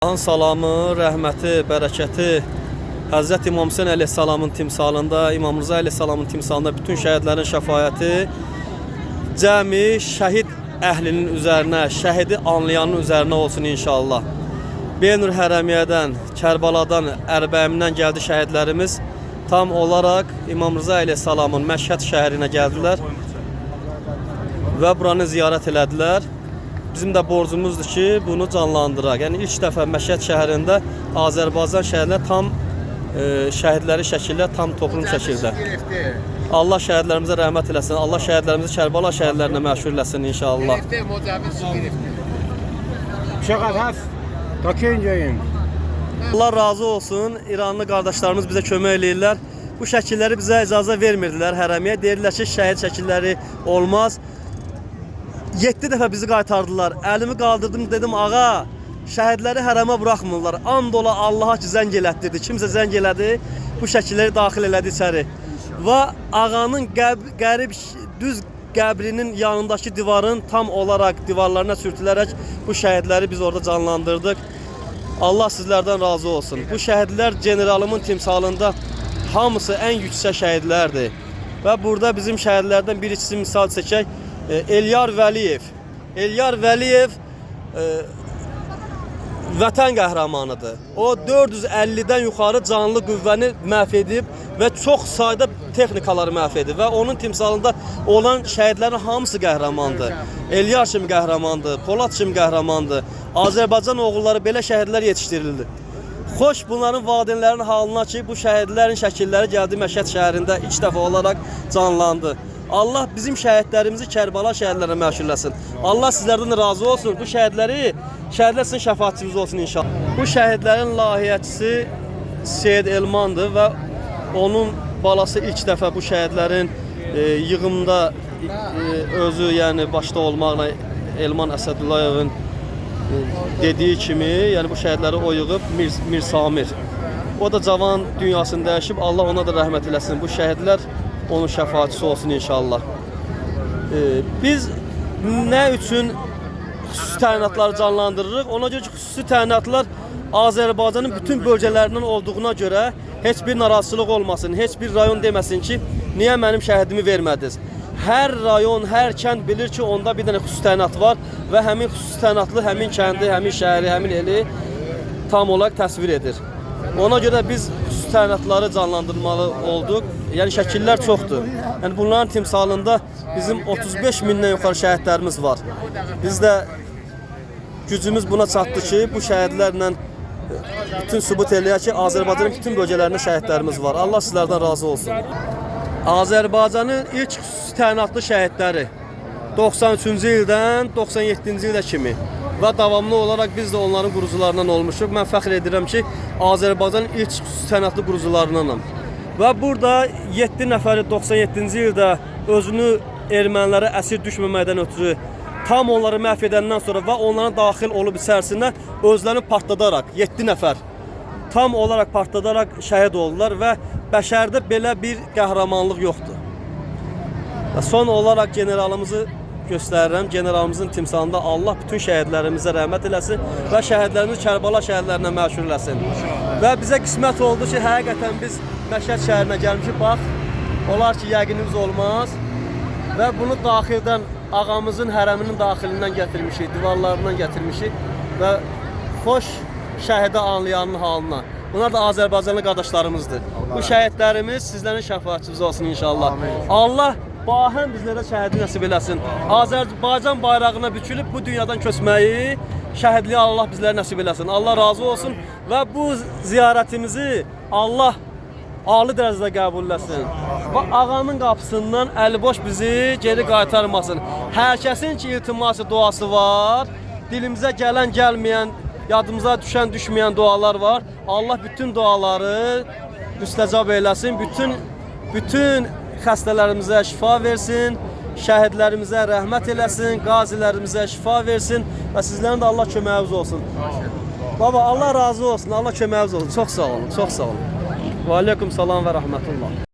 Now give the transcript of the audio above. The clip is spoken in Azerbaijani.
Allah'ın salamı, rəhməti, bərəkəti Həzrət İmam Hüseyn əleyhissalamın timsalında, İmam Rıza əleyhissalamın timsalında bütün şəhidlərin şəfayəti cəmi şəhid əhlinin üzərinə, şəhidi anlayanın üzərinə olsun inşallah. Beynur Hərəmiyyədən, Kərbaladan, Ərbəyimdən gəldi şəhidlərimiz. Tam olaraq İmam Rıza əleyhissalamın Məşhəd şəhərinə gəldilər və buranı ziyarət elədilər. Bizim də borcumuzdur ki, bunu canlandıraq. Yəni ilk dəfə Məşhəd şəhərində Azərbaycan şəhərlər tam şəhidləri şəkildə, tam toplum şəkildə. Allah şəhidlərimizə rəhmət eləsin. Allah şəhidlərimizi Kərbala şəhərlərinə məşhur eləsin inşallah. Allah razı olsun. İranlı qardaşlarımız bizə kömək eləyirlər. Bu şəkilləri bizə icazə vermirdilər hərəmiyə. Deyirlər ki, şəhid şəkilləri olmaz. 7 dəfə bizi qaytardılar. Əlimi qaldırdım, dedim ağa, şəhidləri hərəmə buraxmırlar. And ola Allaha ki, zəng elətdirdi. Kimsə zəng elədi, bu şəkilləri daxil elədi içəri. Və ağanın qərib düz qəbrinin yanındakı divarın tam olaraq divarlarına sürtülərək bu şəhidləri biz orada canlandırdıq. Allah sizlərdən razı olsun. Bu şəhidlər generalımın timsalında hamısı ən yüksək şəhidlərdir. Və burada bizim şəhidlərdən birisi misal çəkək. Elyar Vəliyev. Elyar Vəliyev vətən qəhrəmanıdır. O 450-dən yuxarı canlı qüvvəni məhv edib və çox sayda texnikaları məhv edib və onun timsalında olan şəhidlərin hamısı qəhrəmandır. Elyar kimi qəhrəmandır, Polad kimi qəhrəmandır. Azərbaycan oğulları belə şəhidlər yetişdirildi. Xoş bunların valideynlərin halına ki, bu şəhidlərin şəkilləri gəldi Məşhəd şəhərində ilk dəfə olaraq canlandı. Allah bizim şəhidlərimizi Kərbala şəhərlərinə məşhurlasın. Allah sizlərdən razı olsun. Bu şəhidlər sizin şəfaatçınız olsun inşallah. Bu şəhidlərin layihəçisi Seyid Elmandır və onun balası ilk dəfə bu şəhidlərin yığımda özü, yəni başda olmaqla Elman Əsədullayevin dediyi kimi, yəni bu şəhidləri o yığıb Mir Samir. O da cavan dünyasını dəyişib, Allah ona da rəhmət eləsin. Bu şəhidlər onun şəfaatçısı olsun inşallah. Biz nə üçün xüsusi təyinatları canlandırırıq? Ona görə ki, xüsusi təyinatlar Azərbaycanın bütün bölgələrindən olduğuna görə heç bir narazılıq olmasın, heç bir rayon deməsin ki, niyə mənim şəhidimi vermədiniz? Hər rayon, hər kənd bilir ki, onda bir dənə xüsusi təyinat var və həmin xüsusi təyinatlı həmin kəndi, həmin şəhəri, həmin eli tam olaraq təsvir edir. Ona görə biz xüsusi təyinatları canlandırmalı olduq. Yəni şəkillər çoxdur. Yəni bunların timsalında bizim 35 mindən yuxarı şəhidlərimiz var. Biz də gücümüz buna çatdı ki, bu şəhidlərlə bütün sübut eləyək ki, Azərbaycanın bütün bölgələrində şəhidlərimiz var. Allah sizlərdən razı olsun. Azərbaycanın ilk xüsusi təyinatlı şəhidləri 93-cü ildən 97-ci ilə kimi və davamlı olaraq biz də onların qurucularından olmuşuq. Mən fəxr edirəm ki, Azərbaycanın ilk xüsusi təyinatlı qurucularındanam. Və burada 7 nəfəri 97-ci ildə özünü ermənilərə əsir düşməməkdən ötürü tam onları məhv edəndən sonra və onların daxil olub içərisinə özlərini partladaraq 7 nəfər tam olaraq partladaraq şəhid oldular və bəşərdə belə bir qəhrəmanlıq yoxdur. Və son olaraq generalımızı göstərirəm. Generalımızın timsalında Allah bütün şəhidlərimizə rəhmət eləsin və şəhidlərimizi Kərbala şəhərlərinə məşhur eləsin. Və bizə qismət oldu ki, həqiqətən biz Məşhəd şəhərinə gəlmişik. Bax, olar ki, yəqinimiz olmaz və bunu daxildən, ağamızın hərəminin daxilindən gətirmişik, divarlarından gətirmişik və xoş şəhidə anlayanın halına. Bunlar da Azərbaycanlı qardaşlarımızdır. Bu şəhidlərimiz sizlərin şəfaatçınız olsun inşallah. Allah bahəm bizlərə şəhidi nəsib eləsin. Azərbaycan bayrağına bükülüb bu dünyadan köçməyi, şəhidliyi Allah bizlərə nəsib eləsin. Allah razı olsun və bu ziyarətimizi Allah ali dərəcədə qəbul eləsin. Və ağanın qapısından əliboş bizi geri qaytarmasın. Hər kəsin ki, iltiması duası var. Dilimizə gələn, gəlməyən, yadımıza düşən, düşməyən dualar var. Allah bütün duaları müstəcab eləsin. Bütün xəstələrimizə şifa versin. Şəhidlərimizə rəhmət eləsin. Qazilərimizə şifa versin. Və sizlərin də Allah köməyiniz olsun. Baba, Allah razı olsun. Allah köməyiniz olsun. Çox sağ olun. Çox sağ olun. Və aleykum salam və rəhmətullah.